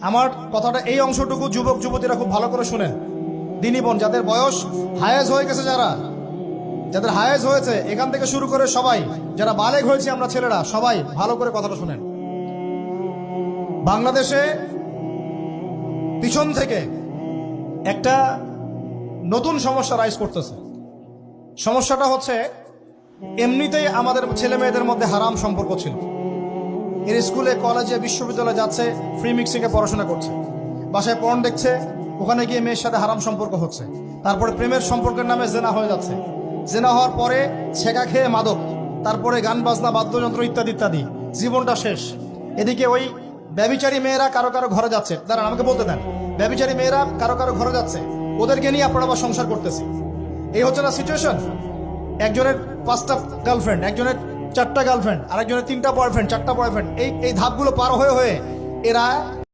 আমার কথাটা এই অংশটুকু যুবক যুবতীরা খুব ভালো করে শুনেন। দিনী বোন যাদের বয়স হায়েজ হয়ে গেছে, যাদের হায়েজ হয়েছে এখান থেকে শুরু করে সবাই, যারা বালেগ হয়েছে আমরা ছেলেরা, সবাই ভালো করে কথাটা শুনেন। বাংলাদেশে পিছন থেকে একটা নতুন সমস্যা রাইজ করতেছে। সমস্যাটা হচ্ছে, এমনিতেই আমাদের ছেলে মেয়েদের মধ্যে হারাম সম্পর্ক ছিল। এর স্কুলে কলেজে বিশ্ববিদ্যালয়ে যাচ্ছে, ফ্রি মিক্সিংয়ে পড়াশোনা করছে, বাসায় পর্ন দেখছে, ওখানে গিয়ে মেয়ের সাথে হারাম সম্পর্ক হচ্ছে, তারপরে প্রেমের সম্পর্কের নামে জেনা হয়ে যাচ্ছে, জেনা হওয়ার পরে ছেঁকা খেয়ে মাদক, তারপরে গান বাজনা বাদ্যযন্ত্র ইত্যাদি ইত্যাদি, জীবনটা শেষ। এদিকে ওই ব্যভিচারী মেয়েরা কারো কারো ঘরে যাচ্ছে, দাঁড়ান আমাকে বলতে দেন, ব্যভিচারী মেয়েরা কারো কারো ঘরে যাচ্ছে, ওদেরকে নিয়ে আপনারা আবার সংসার করতেছি। এই হচ্ছে না সিচুয়েশন? একজনের 5টা গার্লফ্রেন্ড, একজনের 4টা গার্লফ্রেন্ড, আরেকজনের 3টা বয়ফ্রেন্ড, 4টা বয়ফ্রেন্ড, এই ধাপগুলো পার হয়ে এরা